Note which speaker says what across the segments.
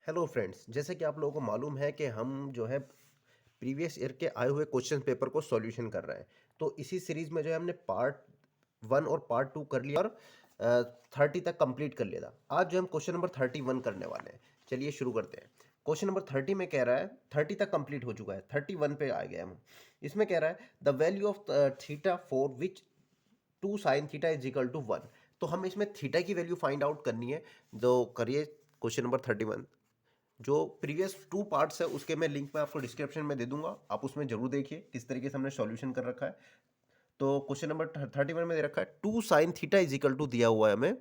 Speaker 1: Hello friends, जैसे कि आप लोगों को मालूम है कि हम जो है प्रीवियस ईयर के आए हुए क्वेश्चन पेपर को सॉल्यूशन कर रहे हैं। तो इसी सीरीज में जो है हमने पार्ट 1 और पार्ट 2 कर लिया और 30 तक कंप्लीट कर लिया था। आज जो हम क्वेश्चन नंबर 31 करने वाले हैं। चलिए शुरू करते हैं। क्वेश्चन नंबर 30 में कह रहा है 30 तक कंप्लीट हो चुका है, 31 पे आ गए हम। इसमें कह रहा है the value of theta for which 2 sine theta is equal to 1। तो हम इसमें थीटा की वैल्यू फाइंड आउट करनी है। तो करिए क्वेश्चन नंबर 31। जो प्रीवियस टू पार्ट्स है उसके मैं लिंक में आपको डिस्क्रिप्शन में दे दूंगा, आप उसमें जरूर देखिए किस तरीके से हमने सॉल्यूशन कर रखा है। तो क्वेश्चन नंबर 31 में दे रखा है 2 sine theta is equal to दिया हुआ है हमें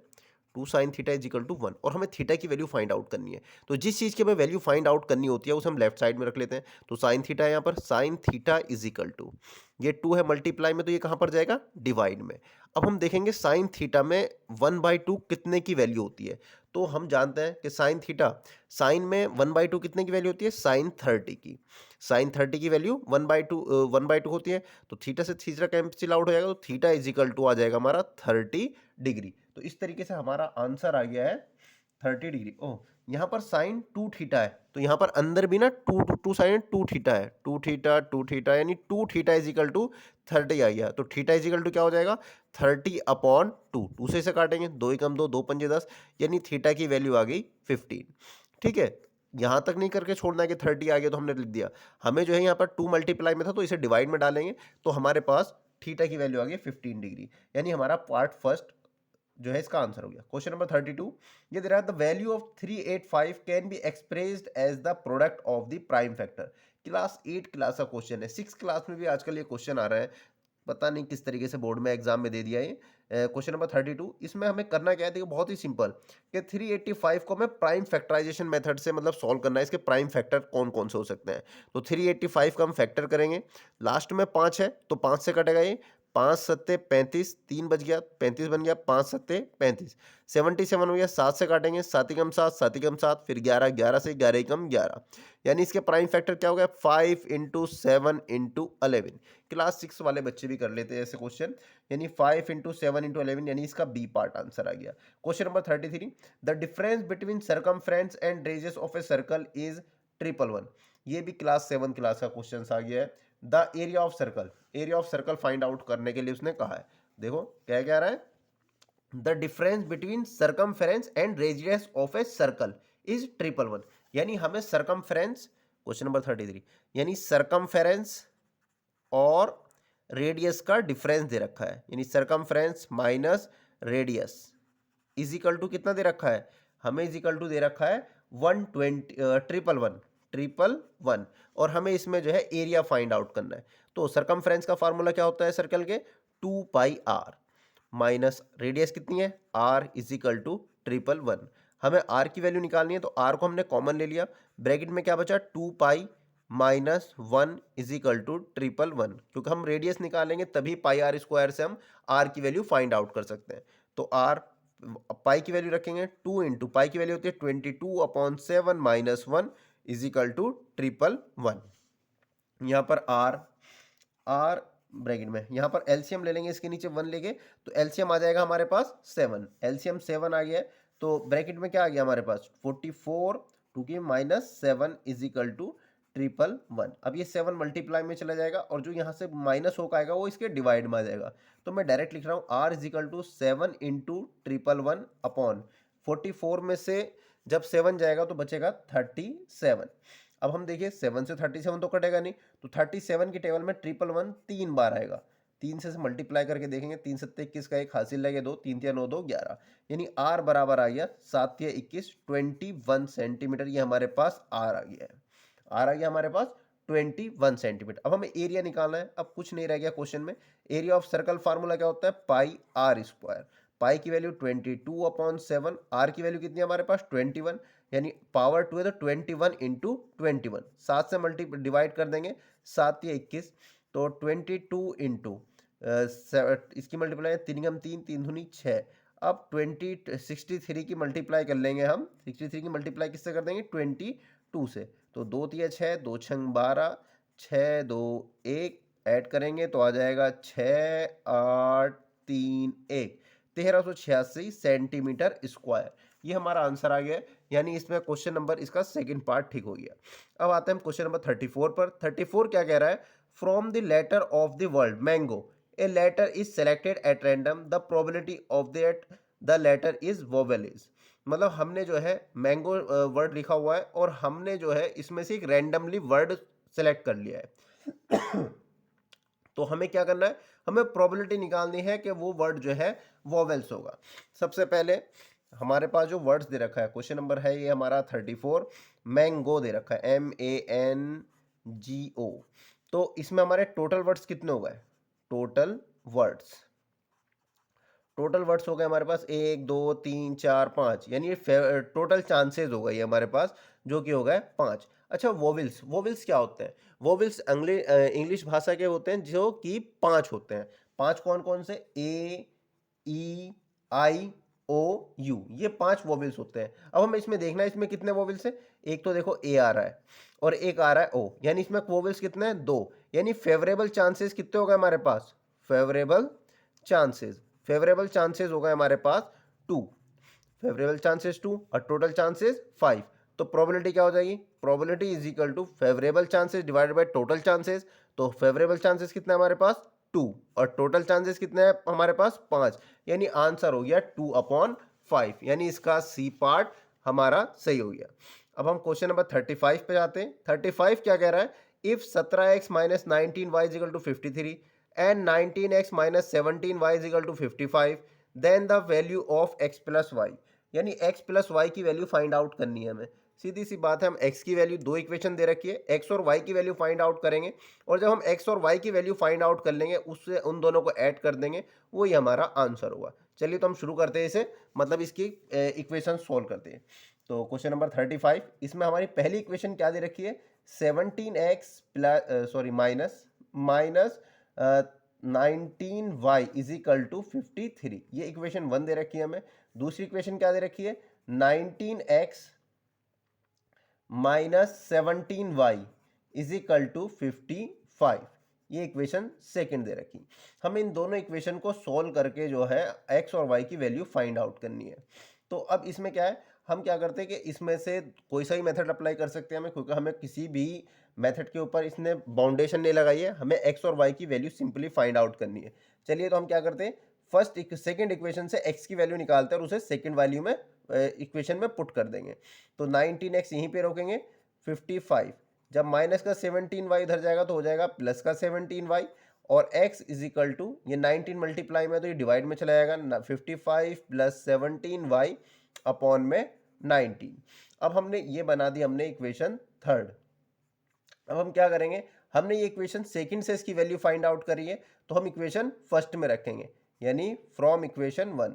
Speaker 1: 2 sine theta is equal to 1 और हमें थीटा की वैल्यू फाइंड आउट करनी है। तो जिस चीज़ की हमें वैल्यू फाइंड आउट करनी होती है उसे हम लेफ्ट साइड में रख लेते हैं। तो साइन थीटा है यहाँ पर, sine theta is equal to ये 2 है मल्टीप्लाई में, तो ये कहाँ पर जाएगा डिवाइड में। अब हम देखेंगे साइन थीटा में 1/2 कितने की वैल्यू होती है। तो हम जानते हैं कि साइन थीटा, साइन में 1/2 कितने की वैल्यू होती है, साइन 30 की। साइन 30 की वैल्यू 1/2 होती है। तो थीटा से थीटा कैंसिल आउट हो जाएगा, तो थीटा इज इक्वल टू आ जाएगा हमारा 30 डिग्री। तो इस तरीके से हमारा आंसर आ गया है 30 डिग्री। ओह, यहाँ पर साइन 2 थीटा है, तो यहाँ पर अंदर भी ना टू टू साइन 2 थीटा है, 2 थीटा यानी 2 थीटा इज इक्वल टू 30 आ गया। तो थीटा इज इक्वल टू क्या हो जाएगा, 30/2। 2 से इसे काटेंगे, 2 एकम 2, 2 पंजे 10, यानी थीटा की वैल्यू आ गई 15। ठीक है, यहाँ तक नहीं करके छोड़ना है कि 30 आ गया तो हमने लिख दिया। हमें जो है यहाँ पर 2 मल्टीप्लाई में था तो इसे डिवाइड में डालेंगे, तो हमारे पास थीटा की वैल्यू आ गई 15 डिग्री। यानी हमारा पार्ट फर्स्ट जो है इसका आंसर हो गया। क्वेश्चन नंबर 32 ये दे रहा है the value of 385 can be expressed as the product of the prime factor. Class 8 class का क्वेश्चन है, 6 क्लास में भी आजकल ये क्वेश्चन आ रहा है, पता नहीं किस तरीके से बोर्ड में एग्जाम में दे दिया है। क्वेश्चन नंबर 32, इसमें हमें करना क्या है, देखो बहुत ही सिंपल कि 385 को हमें प्राइम फैक्टराइजेशन मेथड से मतलब सॉल्व करना है। इसके प्राइम फैक्टर कौन कौन से हो सकते हैं। तो 385 का हम फैक्टर करेंगे, लास्ट में 5 है तो 5 से कटेगा ये, 5 सत्ते 35, 3 बच गया 35 बन गया, 5 सत्ते 35, 77 हो गया, 7 से काटेंगे, 7 एकम 7, 7 एकम 7, फिर 11, 11 से 11 एकम 11, यानी इसके प्राइम फैक्टर क्या हो गया 5 इंटू 7 इंटू 11। क्लास 6 वाले बच्चे भी कर लेते हैं ऐसे क्वेश्चन, यानी 5 इंटू 7 इंटू 11, यानी इसका बी पार्ट आंसर आ गया। Question number 33 the difference between circumference and radius of a circle is 111। ये भी क्लास 7 क्लास का क्वेश्चन आ गया है। The area of circle, area of circle find out करने के लिए उसने कहा है। देखो क्या क्या रहा है, the difference between circumference and radius of a circle is 111। यानी हमें सरकमफेरेंस, क्वेश्चन नंबर 33, यानी सरकमफेरेंस और रेडियस का डिफरेंस दे रखा है, यानी circumference minus radius is equal to कितना दे रखा है, हमें इज इक्वल टू दे रखा है 120 111 और हमें इसमें जो है एरिया फाइंड आउट करना है। तो सरकमफ्रेंस का फार्मूला क्या होता है सर्कल के, 2πr माइनस रेडियस कितनी है r इज इक्वल टू 111। हमें r की वैल्यू निकालनी है, तो r को हमने कॉमन ले लिया, ब्रैकेट में क्या बचा 2π माइनस 1 इज इक्वल टू 111, क्योंकि हम रेडियस निकालेंगे तभी पाई आर स्क्वायर से हम r की वैल्यू फाइंड आउट कर सकते हैं। तो r पाई की वैल्यू रखेंगे 2 इंटू पाई की वैल्यू होती है 22/7 माइनस 1 इज इक्वल टू 111। यहाँ पर r ब्रैकेट में, यहाँ पर एलसीएम ले लेंगे, इसके नीचे 1 लेंगे तो एलसीएम आ जाएगा हमारे पास 7, एलसीएम 7 आ गया है। तो ब्रैकेट में क्या आ गया हमारे पास 44 टू की माइनस 7 इज इक्वल टू 111। अब ये 7 मल्टीप्लाई में चला जाएगा और जो यहाँ से माइनस होकर आएगा वो इसके डिवाइड में आ जाएगा। तो मैं डायरेक्ट लिख रहा हूँ r is equal to 7 into 111 upon 44 में से जब 7 जाएगा तो बचेगा 37। अब हम देखिए 7 से 37 तो कटेगा नहीं, तो 37 की टेबल में 111 3 बार आएगा, 3 से मल्टीप्लाई करके देखेंगे, 3 सत्ते 21 का एक हासिल लगे 2, 3 तिया 9 2 11, यानी r बराबर आ गया 7 तिया 21 21 सेंटीमीटर। ये हमारे पास r आ गया है, r आ गया हमारे पास 21 सेंटीमीटर। अब हमें एरिया निकालना है, अब कुछ नहीं रह गया क्वेश्चन में। एरिया ऑफ सर्कल फार्मूला क्या होता है, पाई आर स्क्वायर, पाई की वैल्यू 22/7, आर की वैल्यू कितनी है हमारे पास 21, यानी पावर 2 है तो 21 इंटू 21, 7 से मल्टी डिवाइड कर देंगे, 7 या 21, तो 22 इंटू इसकी मल्टीप्लाई 3 3 3 दूनी 6। अब 63 की मल्टीप्लाई कर लेंगे हम, 63 की मल्टीप्लाई किससे कर देंगे 22 से, तो 2 तिया 6, 2 छंग 12, 6 2 1 ऐड करेंगे तो आ जाएगा 6 8 3 1, 1386 सेंटीमीटर स्क्वायर। ये हमारा आंसर आ गया है। यानी इसमें क्वेश्चन नंबर इसका सेकंड पार्ट ठीक हो गया। अब आते हैं हम क्वेश्चन नंबर 34 पर। 34 क्या कह रहा है, from the letter of the word mango a letter is selected at random, the probability of that the letter is vowel is. मतलब हमने जो है मैंगो वर्ड लिखा हुआ है और हमने जो है इसमें से एक रैंडमली वर्ड सेलेक्ट कर लिया है। तो हमें क्या करना है, हमें प्रोबेबिलिटी निकालनी है कि वो वर्ड जो है वोवेल्स होगा। सबसे पहले हमारे पास जो वर्ड्स दे रखा है, क्वेश्चन नंबर है ये हमारा 34, मैंगो दे रखा है MANGO। तो इसमें हमारे टोटल वर्ड्स कितने हो गए, टोटल वर्ड्स हो गए हमारे पास 1 2 3 4 5, यानी ये टोटल चांसेस हो गए हमारे पास, जो कि हो गए 5। अच्छा, वोविल्स क्या होते हैं, वोविल्स इंग्लिश भाषा के होते हैं जो कि 5 होते हैं। 5 कौन कौन से, A E I O U, ये 5 वोविल्स होते हैं। अब हमें इसमें देखना है इसमें कितने वोविल्स है, एक तो देखो A आ रहा है और एक आ रहा है O, यानी इसमें वोविल्स कितने हैं, 2। यानी फेवरेबल चांसेस कितने हो गए हमारे पास, फेवरेबल चांसेस हो गए हमारे पास 2, फेवरेबल चांसेस 2 और टोटल चांसेस 5। तो प्रोबेबिलिटी क्या हो जाएगी, probability is equal to favourable chances divided by total chances. तो फेवरेबल चांसेस कितने हमारे पास 2 और टोटल चांसेस कितने हैं हमारे पास 5, यानी आंसर हो गया 2/5, यानी इसका सी पार्ट हमारा सही हो गया। अब हम क्वेश्चन नंबर 35 पे जाते हैं। 35 क्या कह रहा है, if 17x minus 19y is equal to 53 and 19x minus 17y is equal to 55, then the value of x plus y, यानी x plus y की वैल्यू फाइंड आउट करनी है हमें। सीधी सी बात है, हम x की वैल्यू, दो इक्वेशन दे रखी है, x और y की वैल्यू फाइंड आउट करेंगे और जब हम x और y की वैल्यू फाइंड आउट कर लेंगे उससे उन दोनों को ऐड कर देंगे, वही हमारा आंसर होगा। चलिए तो हम शुरू करते हैं इसे, मतलब इसकी इक्वेशन सोल्व करते हैं। तो क्वेश्चन नंबर 35, इसमें हमारी पहली इक्वेशन क्या दे रखी है, 17x minus 19y is equal to 53, ये इक्वेशन 1 दे रखी है हमें। दूसरी इक्वेशन क्या दे रखी है, 19x minus 17y is equal to 55, ये इक्वेशन सेकंड दे रखी। हम इन दोनों इक्वेशन को सोल्व करके जो है x और y की वैल्यू फाइंड आउट करनी है। तो अब इसमें क्या है, हम क्या करते हैं कि इसमें से कोई सा ही मेथड अप्लाई कर सकते हैं हमें, क्योंकि हमें किसी भी मेथड के ऊपर इसने बाउंडेशन नहीं लगाई है, हमें x और y की वैल्यू सिंपली फाइंड आउट करनी है। चलिए तो हम क्या करते हैं, फर्स्ट सेकंड इक्वेशन से x की वैल्यू निकालते हैं और उसे सेकंड वैल्यू में इक्वेशन में पुट कर देंगे। तो 19x यहीं पे रोकेंगे, 55, जब माइनस का 17y इधर जाएगा तो हो जाएगा प्लस का 17y, और x इज इक्वल टू, ये 19 मल्टीप्लाई में तो ये डिवाइड में चला जाएगा, 55 प्लस 17y अपॉन में 19। अब हमने ये बना दी हमने इक्वेशन थर्ड। अब हम क्या करेंगे, हमने ये इक्वेशन सेकंड से इसकी वैल्यू फाइंड आउट करी है, तो हम इक्वेशन फर्स्ट में रखेंगे, यानी फ्रॉम इक्वेशन 1,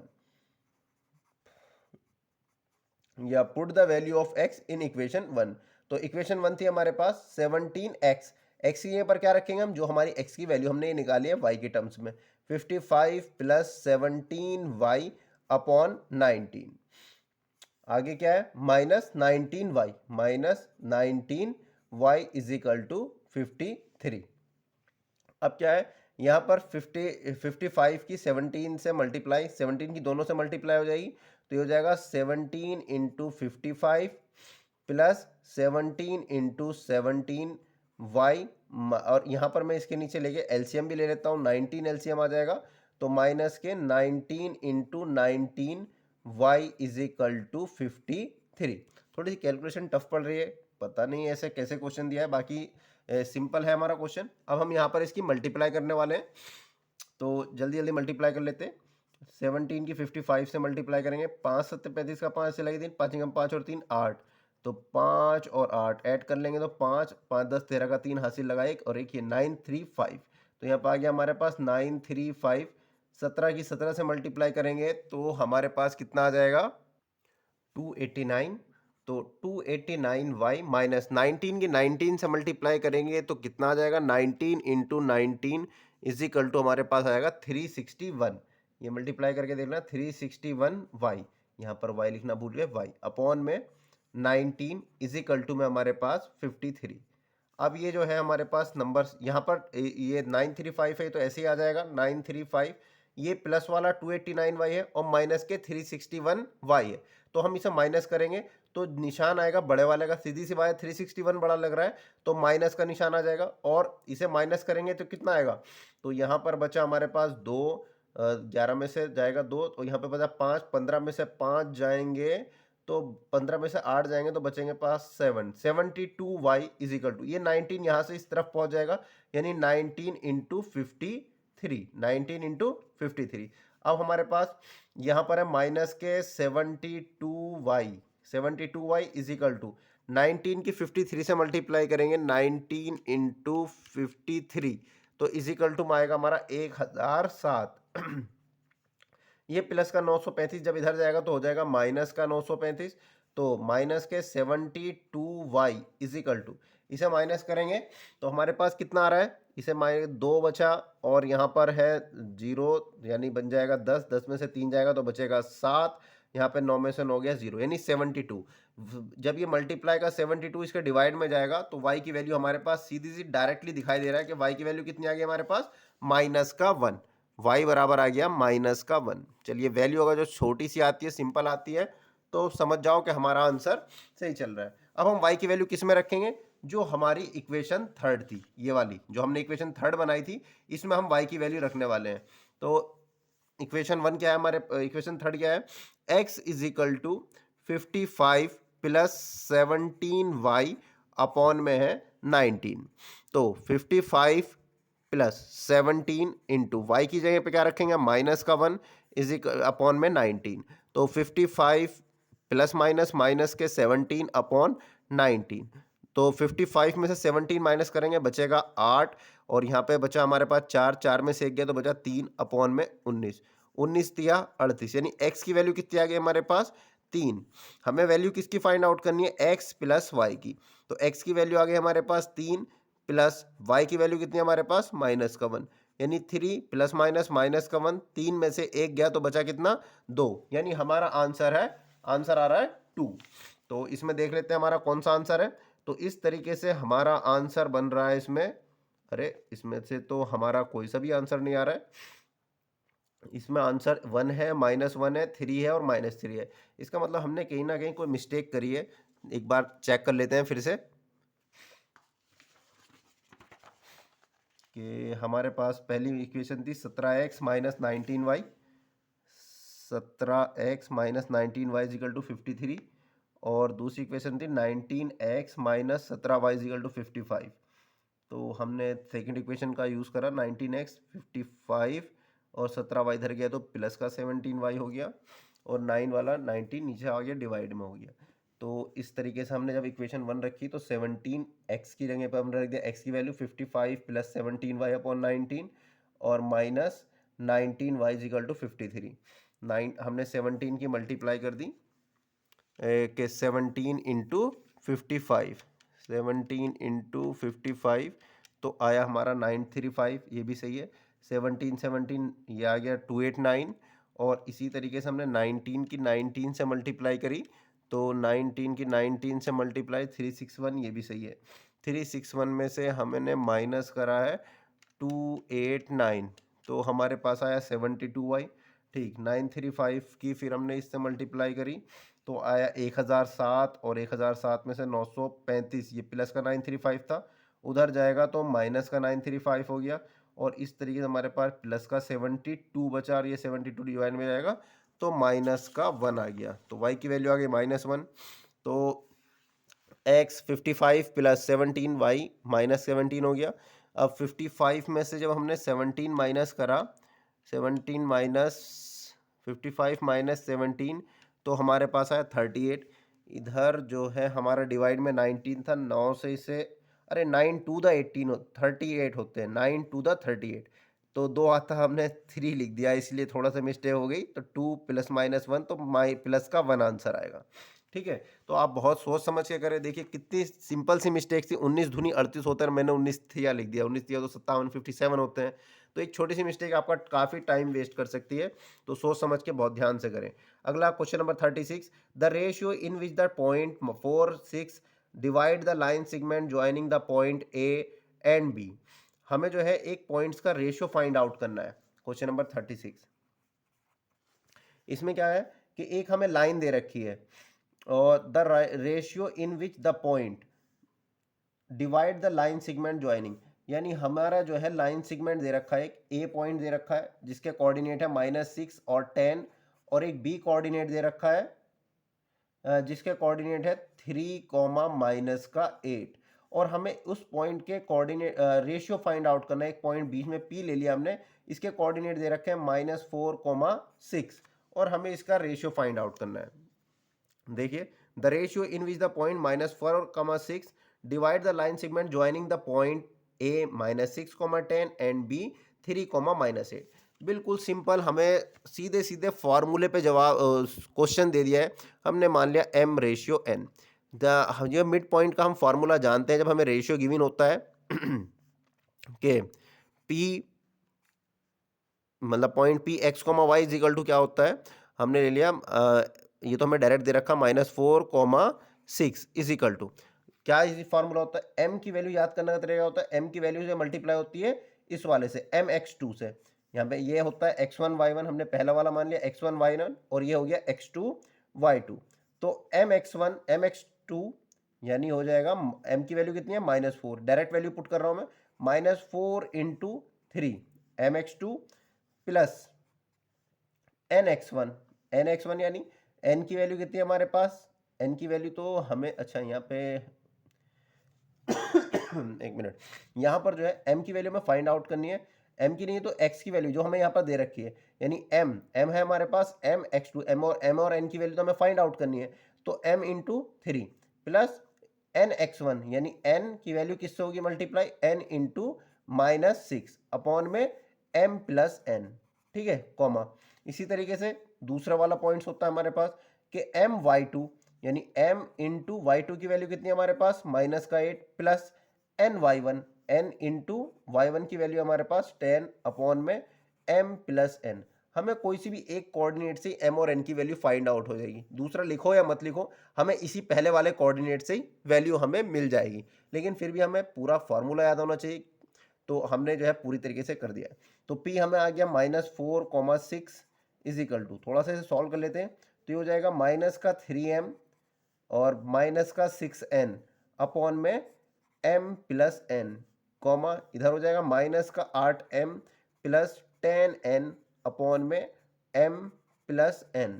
Speaker 1: या put the value of x in equation 1। तो इक्वेशन 1 थी हमारे पास 17x, x के पर क्या रखेंगे हम, जो हमारी x की वैल्यू हमने ये निकाली है y के टर्म्स में, 55 प्लस 17y अपॉन 19, आगे क्या है minus 19y is equal to 53। अब क्या है, यहाँ पर 55 की 17 से मल्टीप्लाई, 17 की दोनों से मल्टीप्लाई हो जाएगी, तो ये हो जाएगा 17 इंटू 55 प्लस 17 इंटू 17y, और यहाँ पर मैं इसके नीचे लेके एलसीएम भी ले लेता हूँ, 19 एलसीएम आ जाएगा, तो माइनस के 19 into 19y is equal to 53। थोड़ी सी कैलकुलेशन टफ पड़ रही है, पता नहीं ऐसे कैसे क्वेश्चन दिया है, बाकी सिंपल है हमारा क्वेश्चन। अब हम यहाँ पर इसकी मल्टीप्लाई करने वाले हैं, तो जल्दी जल्दी मल्टीप्लाई कर लेते हैं। 17 की 55 से मल्टीप्लाई करेंगे, 5 7 35 का 5 से लगे 3, 5 5 और 3 8, तो 5 और 8 ऐड कर लेंगे तो 5 5 10 13 का 3 हासिल लगा एक, और एक ये 935, तो यहाँ पर आ गया हमारे पास 935। 17 की 17 से मल्टीप्लाई करेंगे तो हमारे पास कितना आ जाएगा 289, तो 289y माइनस 19 की 19 से मल्टीप्लाई करेंगे तो कितना आ जाएगा 19 इंटू 19 इज इक्वल टू हमारे पास आएगा 361, ये मल्टीप्लाई करके देखना 361y, यहाँ पर y लिखना भूल गए, y अपॉन में 19 इज इक्वल टू में हमारे पास 53। अब ये जो है हमारे पास नंबर यहाँ पर ये 935 है, तो ऐसे ही आ जाएगा 935, ये प्लस वाला 289y है और माइनस के 361y है, तो हम इसे माइनस करेंगे तो निशान आएगा बड़े वाले का, सीधी सी बात है 361 बड़ा लग रहा है तो माइनस का निशान आ जाएगा, और इसे माइनस करेंगे तो कितना आएगा, तो यहाँ पर बचा हमारे पास 2, 11 में से जाएगा 2, तो यहाँ पे बचा 5, 15 में से 5 जाएंगे तो 15 में से 8 जाएंगे तो बचेंगे पास 7, 72y इज इक्वल टू, ये 19 यहाँ से इस तरफ पहुंच जाएगा, यानी 19 इंटू 53, 19 इंटू 53। अब हमारे पास यहाँ पर है माइनस के 72y, 72y is equal to 19 की 53 से मल्टीप्लाई करेंगे, 19 इंटू 53 तो इज इक्वल टू आएगा हमारा 1007। ये प्लस का 935 जब इधर जाएगा तो हो जाएगा माइनस का 935, तो माइनस के 72y इज इक्वल टू, इसे माइनस करेंगे तो हमारे पास कितना आ रहा है, इसे माइनस 2 बचा और यहाँ पर है 0, यानी बन जाएगा 10, 10 में से 3 जाएगा तो बचेगा 7, यहाँ पे 9 में से 9 गया 0, यानी 72। जब ये मल्टीप्लाई का 72 इसके डिवाइड में जाएगा तो y की वैल्यू हमारे पास सीधी सी डायरेक्टली दिखाई दे रहा है कि y की वैल्यू कितनी आ गई हमारे पास, माइनस का 1, y बराबर आ गया माइनस का 1। चलिए वैल्यू अगर जो छोटी सी आती है, सिंपल आती है, तो समझ जाओ कि हमारा आंसर सही चल रहा है। अब हम y की वैल्यू किस में रखेंगे, जो हमारी इक्वेशन थर्ड थी, ये वाली जो हमने इक्वेशन थर्ड बनाई थी, इसमें हम y की वैल्यू रखने वाले हैं। तो इक्वेशन 1 क्या है हमारे, इक्वेशन थर्ड क्या है, x is equal to 55 plus 17y upon में है 19, तो 55 प्लस 17 इंटू वाई की जगह पे क्या रखेंगे, माइनस का 1 इज इक्वल अपॉन में 19, तो 55 प्लस माइनस माइनस के 17 अपॉन 19, तो 55 में से 17 माइनस करेंगे बचेगा 8, और यहाँ पे बचा हमारे पास 4, 4 में से 1 गया तो बचा 3 अपॉन में 19, 19 दिया 38, यानी x की वैल्यू कितनी आ गई हमारे पास, 3। हमें वैल्यू किसकी फाइंड आउट करनी है, x प्लस वाई की, तो x की वैल्यू आ गई हमारे पास 3 प्लस y की वैल्यू कितनी है हमारे पास, माइनस का 1, यानी 3 प्लस माइनस माइनस का 1, 3 में से 1 गया तो बचा कितना, 2, यानी हमारा आंसर है, आंसर आ रहा है 2। तो इसमें देख लेते हैं हमारा कौन सा आंसर है, तो इस तरीके से हमारा आंसर बन रहा है इसमें, अरे इसमें से तो हमारा कोई सा भी आंसर नहीं आ रहा है, इसमें आंसर 1 है, -1 है, 3 है और -3 है, इसका मतलब हमने कहीं ना कहीं कोई मिस्टेक करी है। एक बार चेक कर लेते हैं फिर से कि हमारे पास पहली इक्वेशन थी 17x minus 19y, 17x minus 19y is equal to 53, और दूसरी इक्वेशन थी 19x minus 17y is equal to 55, तो हमने सेकंड इक्वेशन का यूज़ करा 19x 55 और 17y इधर गया तो प्लस का 17y हो गया, और 9 वाला 19 नीचे आ गया डिवाइड में हो गया। तो इस तरीके से हमने जब इक्वेशन 1 रखी तो 17x की जगह पर हमने रख दिया x की वैल्यू 55 प्लस 17y अपॉन 19 और माइनस 19y इजिकल टू 53। 9 हमने 17 की मल्टीप्लाई कर दी कि 17 इंटू 55, 17 इंटू 55 तो आया हमारा 935, ये भी सही है, 17 17 ये आ गया 289, और इसी तरीके से हमने 19 की 19 से मल्टीप्लाई करी तो 19 की 19 से मल्टीप्लाई 361, ये भी सही है, 361 में से हमने माइनस करा है 289, तो हमारे पास आया 72y। ठीक, 935 की फिर हमने इससे मल्टीप्लाई करी तो आया 1007, और 1007 में से 935, ये प्लस का 935 था, उधर जाएगा तो माइनस का 935 हो गया, और इस तरीके से हमारे पास प्लस का 72 बचा, और ये 72 डिवाइड में जाएगा तो माइनस का 1 आ गया, तो y की वैल्यू आ गई -1, तो x 55 प्लस 17 y माइनस 17 हो गया। अब 55 में से जब हमने 17 माइनस करा, 17 माइनस 55 माइनस 17 तो हमारे पास आया 38, इधर जो है हमारा डिवाइड में 19 था, 9 से इसे, अरे 9 टू द 18 38 होते हैं, 9 टू द 38, तो 2 आता हमने 3 लिख दिया, इसलिए थोड़ा सा मिस्टेक हो गई, तो 2 प्लस -1 तो प्लस का 1 आंसर आएगा। ठीक है, तो आप बहुत सोच समझ के करें, देखिए कितनी सिंपल सी मिस्टेक थी, 19 दूनी 38 होता है, मैंने 19 थिया लिख दिया, 19 थिया तो 57 57 होते हैं, तो एक छोटी सी मिस्टेक आपका काफ़ी टाइम वेस्ट कर सकती है, तो सोच समझ के बहुत ध्यान से करें। अगला question number 36, the ratio in which the point 4 6 divide the line segment joining the point A and B. हमें जो है एक पॉइंट्स का रेशियो फाइंड आउट करना है, क्वेश्चन नंबर 36। इसमें क्या है कि एक हमें लाइन दे रखी है और the ratio in which the point divide the line segment joining, यानी हमारा जो है लाइन सेगमेंट दे रखा है, एक ए पॉइंट दे रखा है जिसके कोऑर्डिनेट है -6 और 10, और एक बी कोऑर्डिनेट दे रखा है जिसके कोऑर्डिनेट है 3, -8, और हमें उस पॉइंट के कोऑर्डिनेट रेशियो फाइंड आउट करना है। एक पॉइंट बीच में पी ले लिया हमने, इसके कोऑर्डिनेट दे रखे हैं -4, 6, और हमें इसका रेशियो फाइंड आउट करना है। देखिए, the ratio in which the point -4, 6 divide the line segment joining the point A -6, 10 and B 3, -8। बिल्कुल सिंपल, हमें सीधे सीधे फॉर्मूले पे जवाब क्वेश्चन दे दिया है। हमने मान लिया m रेशियो n। ये मिड पॉइंट का हम फार्मूला जानते हैं जब हमें रेशियो गिवन होता है कि p मतलब point p x, y is equal to क्या होता है, हमने ले लिया ये तो हमें डायरेक्ट दे रखा -4, 6 इज इक्वल टू क्या इजी फार्मूला होता है, m की वैल्यू याद करने का तरीका होता है, m की वैल्यू से मल्टीप्लाई होती है इस वाले से mx2 से। यहाँ पे ये होता है x1 y1, हमने पहला वाला मान लिया x1 y1, और ये हो गया x2 y2। तो mx1 mx2 यानी हो जाएगा, m की वैल्यू कितनी है -4, डायरेक्ट वैल्यू पुट कर रहा हूँ मैं, -4 इंटू 3 mx2 प्लस nx1 यानी n की वैल्यू कितनी है हमारे पास, n की वैल्यू तो हमें, अच्छा यहाँ पे एक मिनट, यहाँ पर जो है m की वैल्यू में फाइंड आउट करनी है, m की नहीं है तो x की वैल्यू जो हमें यहाँ पर दे रखी है, यानी m है हमारे पास mx2, m और n की वैल्यू तो हमें फाइंड आउट करनी है, तो m इंटू 3 प्लस nx1, यानी n की वैल्यू किससे होगी मल्टीप्लाई, n इंटू -6 अपॉन में m प्लस n, ठीक है, कॉमा। इसी तरीके से दूसरा वाला पॉइंट्स होता है हमारे पास कि my2, यानी m इंटू y2 की वैल्यू कितनी है हमारे पास -8 plus ny1, n into y1 की वैल्यू हमारे पास 10 अपॉन में m प्लस n। हमें कोई सी भी एक कोऑर्डिनेट से m और n की वैल्यू फाइंड आउट हो जाएगी, दूसरा लिखो या मत लिखो, हमें इसी पहले वाले कोऑर्डिनेट से ही वैल्यू हमें मिल जाएगी, लेकिन फिर भी हमें पूरा फॉर्मूला याद होना चाहिए, तो हमने जो है पूरी तरीके से कर दिया है। तो p हमें आ गया -4, 6 इज इक्वल टू, थोड़ा सा इसे सॉल्व कर लेते हैं, तो ये हो जाएगा -3m और -6n अपॉन में m प्लस n, कॉमा इधर हो जाएगा -8m प्लस 10n अपॉन में m प्लस n।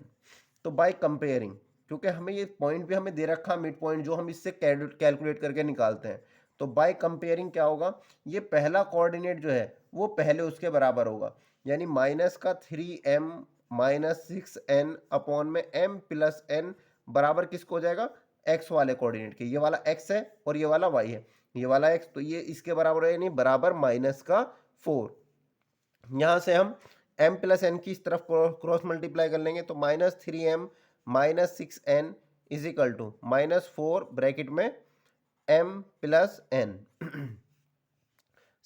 Speaker 1: तो बाय कंपेयरिंग, क्योंकि हमें ये पॉइंट भी हमें दे रखा है मिड पॉइंट, जो हम इससे कैलकुलेट करके निकालते हैं, तो बाय कंपेयरिंग क्या होगा, ये पहला कोऑर्डिनेट जो है वो पहले उसके बराबर होगा, यानी -3m -6n अपॉन में m प्लस n बराबर किसको हो जाएगा, x वाले कोऑर्डिनेट के, ये वाला x है और ये वाला y है, ये वाला x, तो ये इसके बराबर है, यानी बराबर -4। यहाँ से हम m प्लस n की इस तरफ क्रॉस मल्टीप्लाई कर लेंगे, तो -3m -6n is equal to -4 bracket में m प्लस n।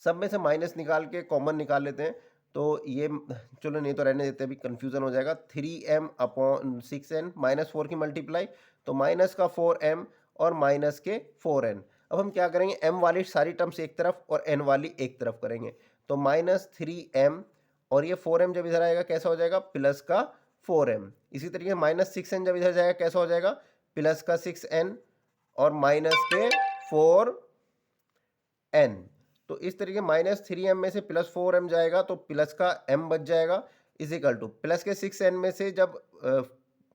Speaker 1: सब में से माइनस निकाल के कॉमन निकाल लेते हैं, तो ये चलो नहीं तो रहने देते, अभी कंफ्यूजन हो जाएगा। 3m अपॉन 6n -4 की मल्टीप्लाई, तो माइनस का 4m और माइनस के 4n। अब हम क्या करेंगे, m वाली सारी टर्म्स एक तरफ और n वाली एक तरफ करेंगे, तो -3m और ये 4m जब इधर आएगा कैसा हो जाएगा, प्लस का 4m। इसी तरीके -6n जब इधर जाएगा कैसा हो जाएगा, प्लस का 6n और माइनस के 4n। तो इस तरीके -3m में से +4m जाएगा तो प्लस का m बच जाएगा, इज इक्वल टू प्लस के 6n में से जब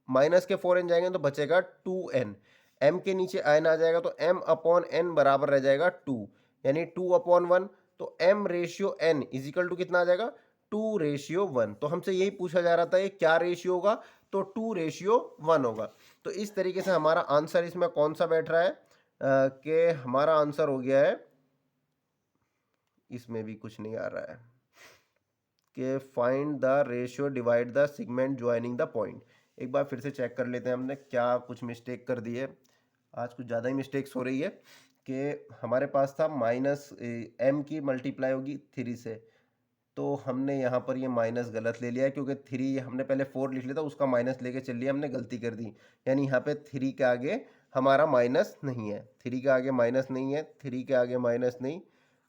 Speaker 1: माइनस के 4n जाएंगे तो बचेगा 2n, m के नीचे n आ जाएगा तो m अपॉन n बराबर रह जाएगा 2, यानी 2/1, तो m ratio n is equal to कितना आ जाएगा, 2:1। तो हमसे यही पूछा जा रहा था ये क्या रेशियो होगा, तो 2:1 होगा। तो इस तरीके से हमारा आंसर इसमें कौन सा बैठ रहा है कि हमारा आंसर हो गया है, इसमें भी कुछ नहीं आ रहा है कि find the ratio divide the segment joining the point. एक बार फिर से चेक कर लेते हैं हमने क्या कुछ मिस्टेक कर दी है, आज कुछ ज़्यादा ही मिस्टेक्स हो रही है कि हमारे पास था -m की मल्टीप्लाई होगी 3 से, तो हमने यहाँ पर ये माइनस गलत ले लिया है, क्योंकि 3 हमने पहले 4 लिख लिया था, उसका माइनस लेके चल लिया, हमने गलती कर दी, यानी यहाँ पे 3 के आगे हमारा माइनस नहीं है, 3 के आगे माइनस नहीं है, 3 के आगे माइनस नहीं,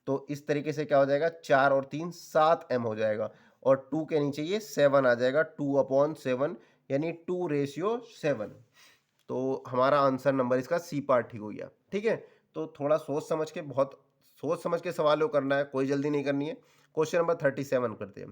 Speaker 1: तो इस तरीके से क्या हो जाएगा, 4 और 3 7m हो जाएगा, और 2 के नीचे ये 7 आ जाएगा, 2/7, यानी 2:7। तो हमारा आंसर नंबर इसका सी पार्ट ठीक हो गया। ठीक है, तो थोड़ा सोच समझ के, बहुत सोच समझ के सवालों करना है, कोई जल्दी नहीं करनी है। क्वेश्चन नंबर 37 करते हैं।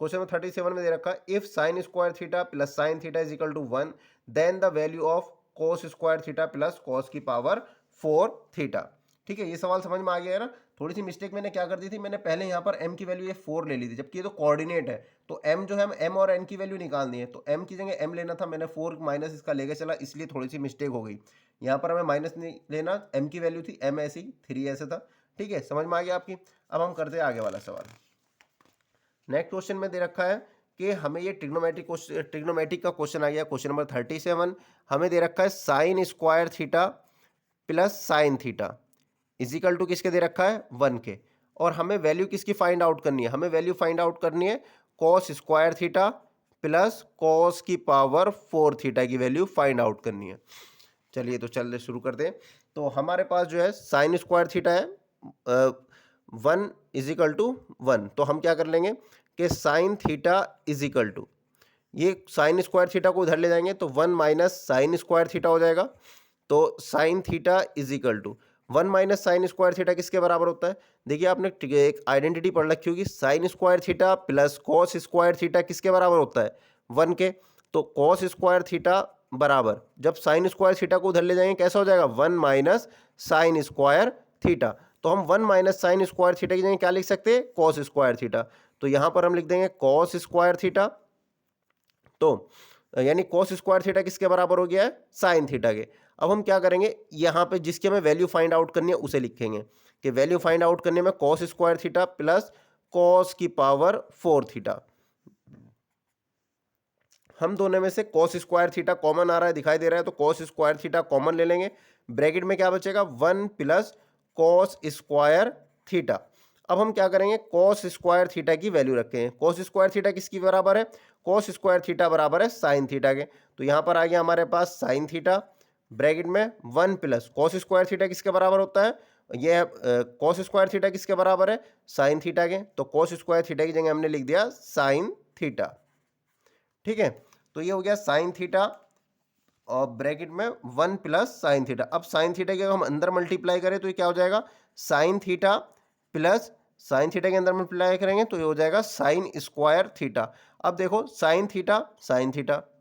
Speaker 1: क्वेश्चन नंबर 37 में दे रखा है, if sine square theta plus sine theta is equal to 1 then the value of cos square theta plus cos की पावर 4 थीटा। ठीक है, ये सवाल समझ में आ गया है ना। थोड़ी सी मिस्टेक मैंने क्या कर दी थी, मैंने पहले यहाँ पर m की वैल्यू ये 4 ले ली थी, जबकि ये तो कोऑर्डिनेट है, तो m जो है m और n की वैल्यू निकालनी है, तो m की जगह m लेना था, मैंने 4 माइनस इसका लेके चला, इसलिए थोड़ी सी मिस्टेक हो गई। यहाँ पर हमें माइनस नहीं लेना, m की वैल्यू थी m ऐसी 3 ऐसे था। ठीक है, समझ में आ गया आपकी। अब हम करते हैं आगे वाला सवाल। नेक्स्ट क्वेश्चन में दे रखा है कि हमें ये ट्रिग्नोमेट्रिक का क्वेश्चन आ गया, क्वेश्चन नंबर 37। हमें दे रखा है sine square theta plus sine theta is equal to किसके दे रखा है 1 के, और हमें वैल्यू किसकी फाइंड आउट करनी है, हमें वैल्यू फाइंड आउट करनी है cos square theta plus cos की पावर 4 थीटा की वैल्यू फाइंड आउट करनी है। चलिए तो चलते शुरू करते हैं। तो हमारे पास जो है साइन स्क्वायर थीटा है 1 इजिकल टू 1, तो हम क्या कर लेंगे कि साइन थीटा इजिकल टू, ये साइन स्क्वायर थीटा को उधर ले जाएंगे तो 1 माइनस साइन स्क्वायर थीटा हो जाएगा। तो sine theta is equal to 1 minus sine square theta किसके बराबर होता है, देखिए आपने एक आइडेंटिटी पढ़ रखी होगी, sign square theta plus cos square theta किसके बराबर होता है 1 के। तो कॉस स्क्वायर थीटा बराबर, जब साइन स्क्वायर थीटा को उधर ले जाएंगे कैसा हो जाएगा 1 माइनस साइन स्क्वायर थीटा। तो हम 1 माइनस साइन स्क्वायर थीटा की जगह क्या लिख सकते हैं कॉस स्क्वायर थीटा, तो यहां पर हम लिख देंगे कॉस स्क्वायर थीटा। तो यानी कॉस स्क्वायर थीटा किसके बराबर हो गया है साइन थीटा के। अब हम क्या करेंगे, यहाँ पे जिसकी हमें वैल्यू फाइंड आउट करनी है उसे लिखेंगे कि वैल्यू फाइंड आउट करने में cos square theta plus cos की पावर 4 थीटा। हम दोनों में से कॉस स्क्वायर थीटा कॉमन आ रहा है, दिखाई दे रहा है, तो कॉस स्क्वायर थीटा कॉमन ले लेंगे। ब्रैकेट में क्या बचेगा 1 प्लस कॉस स्क्वायर थीटा। अब हम क्या करेंगे कॉस स्क्वायर थीटा की वैल्यू रखेंगे। कॉस स्क्वायर थीटा किसकी बराबर है, कॉस स्क्वायर थीटा बराबर है साइन थीटा के, तो यहाँ पर आ गया हमारे पास साइन थीटा, ब्रैकेट में 1 प्लस कॉस स्क्वायर थीटा किसके बराबर होता है, ये कॉस स्क्वायर थीटा किसके बराबर है साइन थीटा के, तो कॉस स्क्वायर थीटा की जगह हमने लिख दिया साइन थीटा। ठीक है, तो ये हो गया साइन थीटा और ब्रैकेट में 1 प्लस साइन थीटा। अब साइन थीटा के हम अंदर मल्टीप्लाई करें तो ये क्या हो जाएगा sine theta plus sine theta के अंदर मल्टीप्लाई करेंगे तो ये हो जाएगा साइन स्क्वायर थीटा। अब देखो sine theta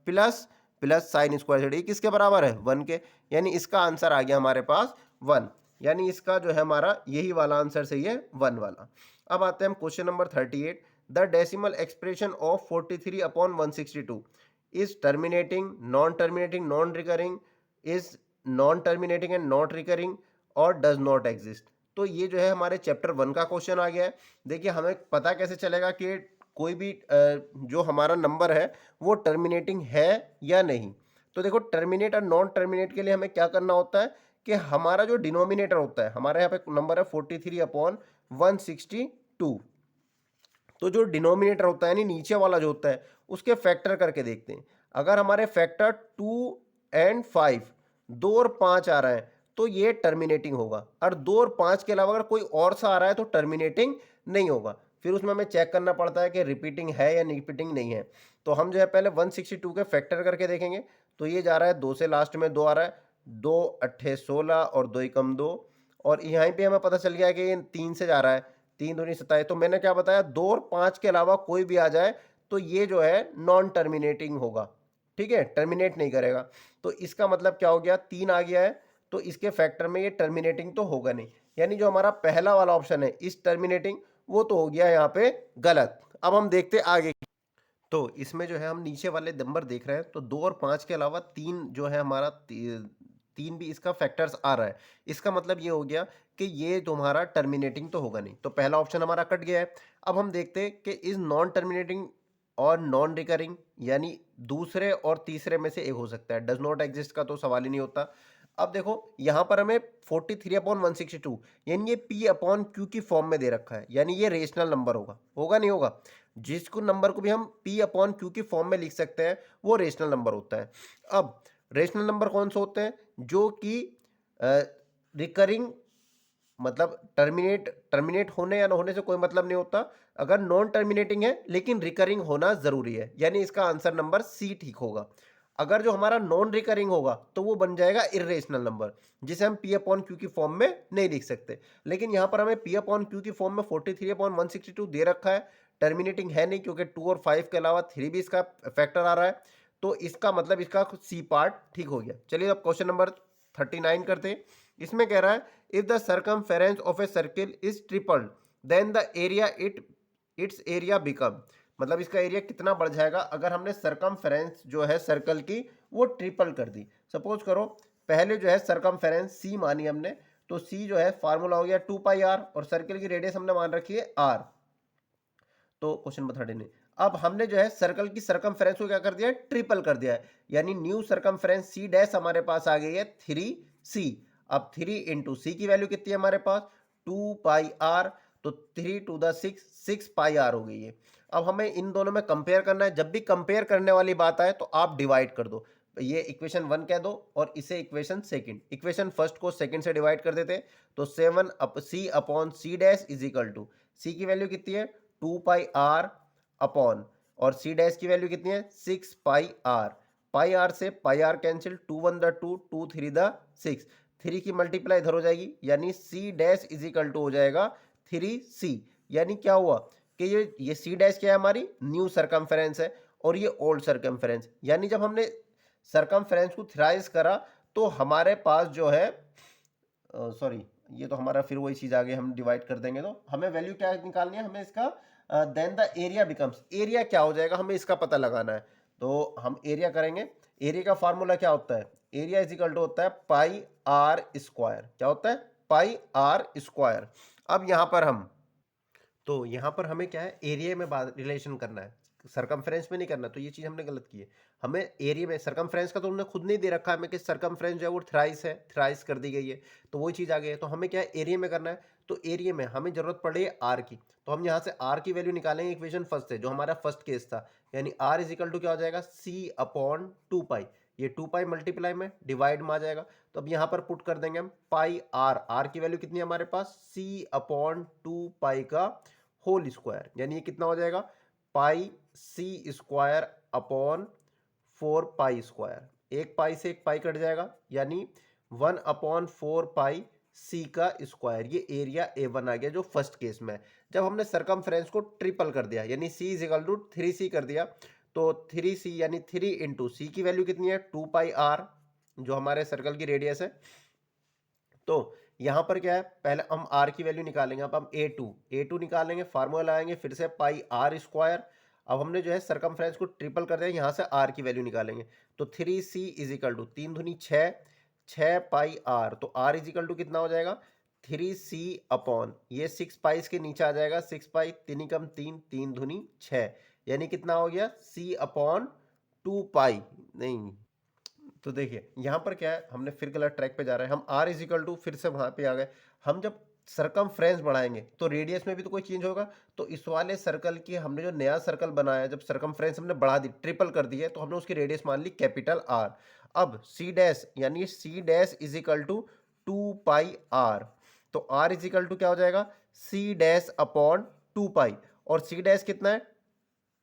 Speaker 1: plus plus sign square theta, ये किसके बराबर है 1 के, यानी इसका आंसर आ गया हमारे पास 1, यानी इसका जो है हमारा यही वाला आंसर सही है 1 वाला। अब आते हैं हम question number 38। The decimal expression of 43/162 is terminating, non-terminating, non-recurring, is non-terminating and not recurring और does not exist। तो ये जो है हमारे चैप्टर 1 का क्वेश्चन आ गया है। देखिए हमें पता कैसे चलेगा कि कोई भी जो हमारा नंबर है वो टर्मिनेटिंग है या नहीं। तो देखो टर्मिनेट और नॉन टर्मिनेट के लिए हमें क्या करना होता है कि हमारा जो डिनोमिनेटर होता है, हमारे यहाँ पे नंबर है 43/162, तो जो डिनोमिनेटर होता है यानी नीचे वाला जो होता है उसके फैक्टर करके देखते हैं। अगर हमारे फैक्टर 2 एंड 5 2 और 5 आ रहा है तो ये टर्मिनेटिंग होगा, और 2 और 5 के अलावा अगर कोई और सा आ रहा है तो टर्मिनेटिंग नहीं होगा। फिर उसमें हमें चेक करना पड़ता है कि रिपीटिंग है या रिपीटिंग नहीं है। तो हम जो है पहले 162 के फैक्टर करके देखेंगे। तो ये जा रहा है 2 से, लास्ट में 2 आ रहा है, 2 अट्ठे 16 और 2 एकम 2, और यहाँ पे हमें पता चल गया कि ये 3 से जा रहा है, 3 दूनी 27। तो मैंने क्या बताया 2 और 5 के अलावा कोई भी आ जाए तो ये जो है नॉन टर्मिनेटिंग होगा। ठीक है, टर्मिनेट नहीं करेगा। तो इसका मतलब क्या हो गया 3 आ गया है, तो इसके फैक्टर में ये टर्मिनेटिंग तो होगा नहीं, यानी जो हमारा पहला वाला ऑप्शन है इस टर्मिनेटिंग, वो तो हो गया यहाँ पे गलत। अब हम देखते आगे। तो इसमें जो है हम नीचे वाले नंबर देख रहे हैं, तो 2 और 5 के अलावा 3 जो है हमारा 3 भी इसका फैक्टर्स आ रहा है। इसका मतलब ये हो गया कि ये तुम्हारा टर्मिनेटिंग तो होगा नहीं, तो पहला ऑप्शन हमारा कट गया है। अब हम देखते हैं कि इज नॉन टर्मिनेटिंग और नॉन रिकरिंग, यानी दूसरे और तीसरे में से एक हो सकता है। डज नॉट एग्जिस्ट का तो सवाल ही नहीं होता। अब देखो यहाँ पर हमें 43/162 यानी ये P अपॉन Q की फॉर्म में दे रखा है, यानी ये रेशनल नंबर होगा, होगा नहीं होगा। जिसको नंबर को भी हम P अपॉन Q की फॉर्म में लिख सकते हैं वो रेशनल नंबर होता है। अब रेशनल नंबर कौन से होते हैं, जो कि रिकरिंग, मतलब टर्मिनेट होने या ना होने से कोई मतलब नहीं होता। अगर नॉन टर्मिनेटिंग है लेकिन रिकरिंग होना जरूरी है, यानी इसका आंसर नंबर सी ठीक होगा। अगर जो हमारा नॉन रिकरिंग होगा तो वो बन जाएगा इर्रेशनल नंबर, जिसे हम पी अपॉन क्यू की फॉर्म में नहीं लिख सकते। लेकिन यहाँ पर हमें पी अपॉन क्यू की फॉर्म में 43/162 दे रखा है, टर्मिनेटिंग है नहीं क्योंकि 2 और 5 के अलावा 3 भी इसका फैक्टर आ रहा है, तो इसका मतलब इसका सी पार्ट ठीक हो गया। चलिए अब क्वेश्चन नंबर 39 करते हैं। इसमें कह रहा है if the circumference of a circle is tripled then the area its area become, मतलब इसका एरिया कितना बढ़ जाएगा अगर हमने सरकमफेरेंस जो है सर्कल की वो ट्रिपल कर दी। सपोज करो पहले जो है सरकमफेरेंस सी मानी हमने, तो सी जो है फार्मूला हो गया 2πr और सर्कल की रेडियस हमने मान रखी है r। तो क्वेश्चन नंबर 39, अब हमने जो है सर्कल की सरकमफेरेंस को क्या कर दिया है, ट्रिपल कर दिया है, यानी न्यू सरकमफेरेंस सी डैश हमारे पास आ गई है 3c। अब 3 इंटू सी की वैल्यू कितनी है हमारे पास 2πr, तो 3 टू द 6 हो गई है। अब हमें इन दोनों में कंपेयर करना है, जब भी कंपेयर करने वाली बात आए तो आप डिवाइड कर दो, ये इक्वेशन 1 कह दो और इसे इक्वेशन सेकंड, इक्वेशन फर्स्ट को सेकंड से डिवाइड कर देते, तो 7 C upon C dash is equal to, C की वैल्यू कितनी है 2πr अपॉन, और सी डैश की वैल्यू कितनी है 6πr, पाई आर से पाई आर कैंसिल, 2 1 द 2, 2 3 द 6, 3 की मल्टीप्लाई इधर हो जाएगी, यानी C dash is equal to हो जाएगा 3c। यानी क्या हुआ कि ये सी डैश क्या है हमारी न्यू सरकमफेरेंस है और ये ओल्ड सरकमफेरेंस, यानी जब हमने सरकमफेरेंस को थ्राइस करा तो हमारे पास जो है सॉरी ये तो हमारा फिर वही चीज आ गई, हम डिवाइड कर देंगे तो हमें वैल्यू क्या निकालनी है, हमें इसका then the area becomes, area क्या हो जाएगा हमें इसका पता लगाना है। तो हम एरिया करेंगे, एरिया का फार्मूला क्या होता है, एरिया इज इक्वल टू होता है पाई आर स्क्वायर, क्या होता है पाई आर स्क्वायर। अब यहाँ पर हम, तो यहाँ पर हमें क्या है एरिया में बात रिलेशन करना है, सरकमफ्रेंस में नहीं करना, तो ये चीज़ हमने गलत की है। हमें एरिया में, सरकमफ्रेंस का तो उन्होंने खुद नहीं दे रखा है हमें कि सरकमफ्रेंस जो है वो थ्राइस है, थ्राइस कर दी गई है, तो वही चीज़ आ गई है। तो हमें क्या है एरिया में करना है, तो एरिया में हमें जरूरत पड़ रही है आर की, तो हम यहाँ से आर की वैल्यू निकालेंगे इक्वेशन फर्स्ट से, जो हमारा फर्स्ट केस था, यानी आर इज इक्वल टू क्या हो जाएगा सी अपॉन 2π, ये 2π मल्टीप्लाई में डिवाइड में आ जाएगा, तो अब यहाँ पर पुट कर देंगे हम पाई आर, आर की वैल्यू कितनी है हमारे पास सी अपॉन 2π का होल स्क्वायर, यानी ये कितना हो जाएगा पाई सी स्क्वायर अपॉन 4π स्क्वायर, एक पाई से एक पाई कट जाएगा, यानी 1/4π सी का स्क्वायर, ये एरिया A1 आ गया जो फर्स्ट केस में है। जब हमने सरकमफ्रेंस को ट्रिपल कर दिया यानी c is equal to 3c कर दिया, तो 3c यानी 3 इंटू सी की वैल्यू कितनी है 2πr, जो हमारे सर्कल की रेडियस है। तो यहाँ पर क्या है पहले हम r की वैल्यू निकालेंगे, अब हम a2 निकालेंगे, फार्मूला लगाएंगे फिर से पाई आर स्क्वायर। अब हमने जो है सरकमफ्रेंस को ट्रिपल कर दिया, यहाँ से r की वैल्यू निकालेंगे, तो 3c इज इक्वल टू 3 दूनी 6, 6πr, तो r इज इक्वल टू कितना हो जाएगा 3c अपॉन ये 6π के नीचे आ जाएगा, 6π 3 कम 3, 3 दूनी 6, यानी कितना हो गया c अपॉन 2π। नहीं, तो देखिए यहाँ पर क्या है हमने फिर गलत ट्रैक पे जा रहे हैं, हम r इज इक्वल टू फिर से वहाँ पे आ गए। हम जब सरकमफ्रेंस बढ़ाएंगे तो रेडियस में भी तो कोई चेंज होगा, तो इस वाले सर्कल की हमने जो नया सर्कल बनाया, जब सरकमफ्रेंस हमने बढ़ा दी ट्रिपल कर दी है, तो हमने उसकी रेडियस मान ली कैपिटल R। अब सी डैश यानी C dash is equal to 2πr, तो r इज इक्वल टू क्या हो जाएगा सी डैश अपॉन 2π, और सी डैश कितना है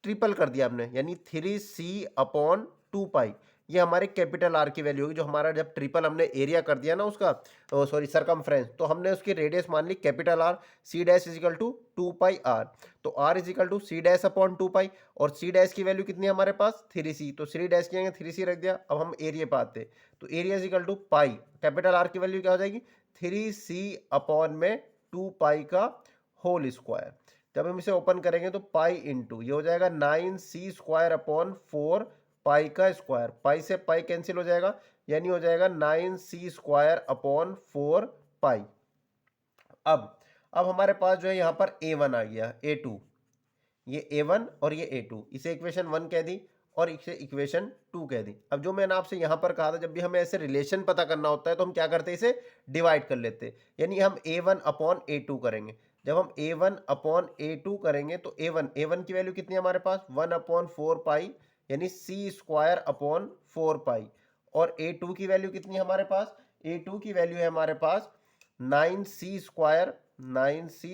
Speaker 1: ट्रिपल कर दिया हमने, यानी 3c अपॉन 2π, ये हमारे कैपिटल आर की वैल्यू होगी, जो हमारा जब ट्रिपल हमने एरिया कर दिया ना उसका, सॉरी सरकमफ्रेंस, तो हमने उसकी रेडियस मान ली capital R, C dash is equal to 2πr, तो R is equal to C dash upon 2π, और सी डैश की वैल्यू कितनी है हमारे पास 3c, तो 3 डैश की जगह 3c रख दिया। अब हम एरिया पे आते, तो area is equal to pi, capital R की वैल्यू क्या हो जाएगी 3c अपॉन में 2π का होल स्क्वायर। जब हम इसे ओपन करेंगे तो पाई इंटू ये हो जाएगा 9c स्क्वायर अपॉन 4π का स्क्वायर, पाई से पाई कैंसिल हो जाएगा, यानी हो जाएगा 9c स्क्वायर अपॉन 4π। अब हमारे पास जो है यहाँ पर a1 आ गया, a2, ये a1 और ये a2, इसे इक्वेशन 1 कह दी और इसे इक्वेशन 2 कह दी। अब जो मैंने आपसे यहाँ पर कहा था जब भी हमें ऐसे रिलेशन पता करना होता है तो हम क्या करते हैं इसे डिवाइड कर लेते हैं, यानी हम a1 अपॉन a2 करेंगे। जब हम a1 अपॉन a2 करेंगे तो a1 की वैल्यू कितनी है हमारे पास 1/4π, यानी c स्क्वायर अपॉन 4π, और a2 की वैल्यू कितनी है हमारे पास, a2 की वैल्यू है हमारे पास 9c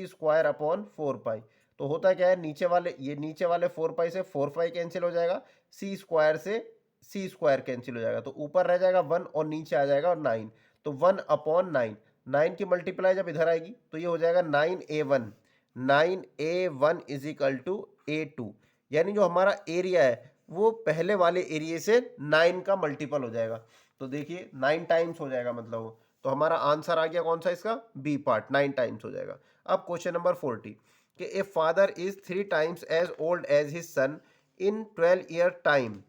Speaker 1: स्क्वायर अपॉन 4π। तो होता क्या है नीचे वाले 4π से 4π कैंसिल हो जाएगा, c स्क्वायर से सी स्क्वायर कैंसिल हो जाएगा, तो ऊपर रह जाएगा 1 और नीचे आ जाएगा 9, तो 1/9, 9 की मल्टीप्लाई जब इधर आएगी तो ये हो जाएगा 9a1, 9a1 is equal to a2, यानी जो हमारा एरिया है वो पहले वाले एरिया से 9 का मल्टीपल हो जाएगा। तो देखिए 9 टाइम्स हो जाएगा मतलब वो, तो हमारा आंसर आ गया कौन सा इसका, बी पार्ट, 9 टाइम्स हो जाएगा। अब क्वेश्चन नंबर 40 कि a father is 3 times as old as his son in 12 year time,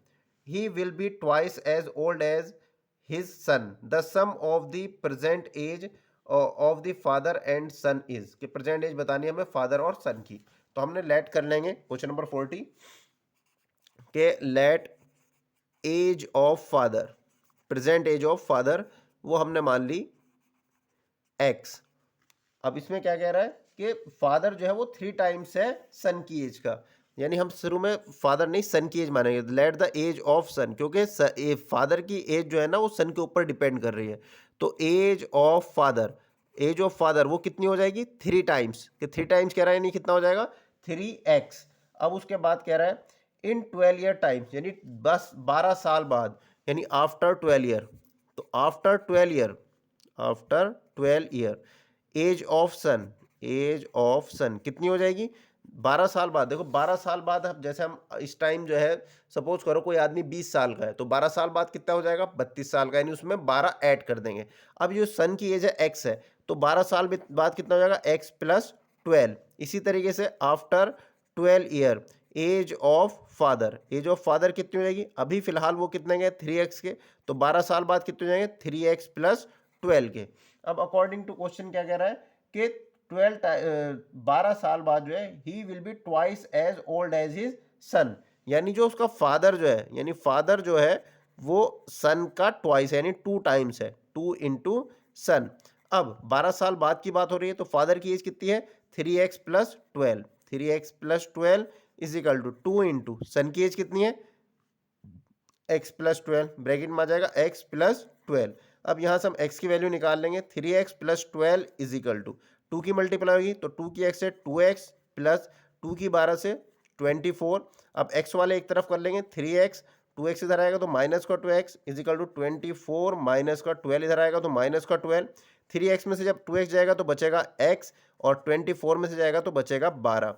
Speaker 1: he will be twice as old as his son, the sum of the present age of the father and son is, कि present as बतानी है हमें father और सन की। तो हमने late कर लेंगे क्वेश्चन नंबर 40 के let age of father, present age of father वो हमने मान ली एक्स। अब इसमें क्या कह रहा है कि फादर जो है वो 3 टाइम्स है सन की एज का, यानी हम शुरू में फादर नहीं सन की एज मानेंगे, लेट द एज ऑफ सन, क्योंकि फादर की एज जो है ना वो सन के ऊपर डिपेंड कर रही है। तो age of father, age of father वो कितनी हो जाएगी 3 टाइम्स, कि 3 टाइम्स कह रहा है, नहीं कितना हो जाएगा 3x। अब उसके बाद कह रहा है इन 12 ईयर टाइम्स, यानी बस 12 साल बाद, यानी आफ्टर 12 ईयर। तो after 12 year, after 12 year age of son, age of son कितनी हो जाएगी 12 साल बाद। देखो 12 साल बाद अब जैसे हम इस टाइम जो है सपोज करो कोई आदमी 20 साल का है, तो 12 साल बाद कितना हो जाएगा 32 साल का, यानी उसमें 12 ऐड कर देंगे। अब जो सन की एज है एक्स है, तो 12 साल बाद कितना हो जाएगा एक्स प्लस 12। इसी तरीके से after 12 year age of father, age of father कितनी हो जाएगी, अभी फिलहाल वो कितने के 3x के, तो 12 साल बाद कितने हो जाएंगे 3x प्लस 12 के। अब अकॉर्डिंग टू क्वेश्चन क्या कह रहा है कि 12 साल बाद जो है he will be twice as old as his son, यानी जो उसका फादर जो है, यानी फादर जो है वो सन का ट्वाइस यानी 2 टाइम्स है, 2 इंटू सन। अब 12 साल बाद की बात हो रही है, तो फादर की एज कितनी है 3x plus 12, 3x plus 12 is equal to 2 into son की एज कितनी है x प्लस 12, ब्रैकेट में आ जाएगा x प्लस 12। अब यहाँ से हम x की वैल्यू निकाल लेंगे, 3x plus 12 is equal to 2 की मल्टीप्लाई होगी तो 2 की x से 2x प्लस 2 की 12 से 24। अब x वाले एक तरफ कर लेंगे 3x, 2x इधर आएगा तो माइनस का 2x is equal to 24 minus का 12 इधर आएगा तो माइनस का 12। 3x में से जब 2x जाएगा तो बचेगा x, और 24 में से जाएगा तो बचेगा 12,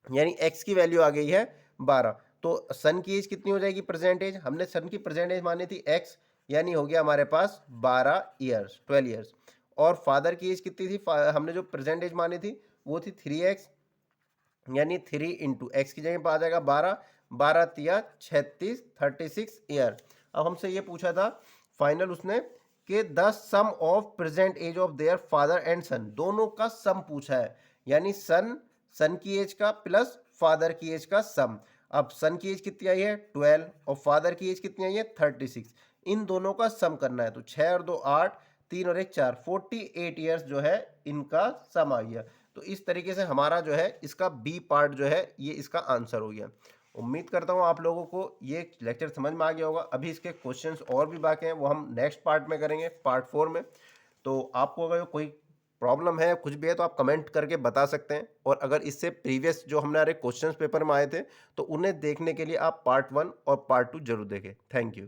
Speaker 1: यानी x की वैल्यू आ गई है 12। तो सन की एज कितनी हो जाएगी प्रेजेंट एज, हमने सन की प्रेजेंट एज मानी थी x, यानी हो गया हमारे पास 12 ईयर्स, 12 ईयर्स। और फादर की एज कितनी थी, हमने जो प्रेजेंट एज मानी थी वो थी 3x, यानी 3 इंटू एक्स की जगह पर आ जाएगा 12, 12 तिया 36, 36 ईयर। अब हमसे ये पूछा था फाइनल उसने कि the sum of present age of their father and son, दोनों का सम पूछा है, यानी सन की एज का प्लस फादर की एज का सम। अब सन की एज कितनी आई है 12 और फादर की एज कितनी आई है 36, इन दोनों का सम करना है। तो 6 और 2 8, 3 और 1 4, 48 ईयर्स जो है इनका सम आ गया। तो इस तरीके से हमारा जो है इसका बी पार्ट जो है ये इसका आंसर हो गया। उम्मीद करता हूँ आप लोगों को ये लेक्चर समझ में आ गया होगा। अभी इसके क्वेश्चंस और भी बाकी हैं, वो हम नेक्स्ट पार्ट में करेंगे, पार्ट 4 में। तो आपको अगर कोई प्रॉब्लम है कुछ भी है तो आप कमेंट करके बता सकते हैं, और अगर इससे प्रीवियस जो हमारे क्वेश्चंस पेपर में आए थे तो उन्हें देखने के लिए आप पार्ट 1 और पार्ट 2 जरूर देखें। Thank you.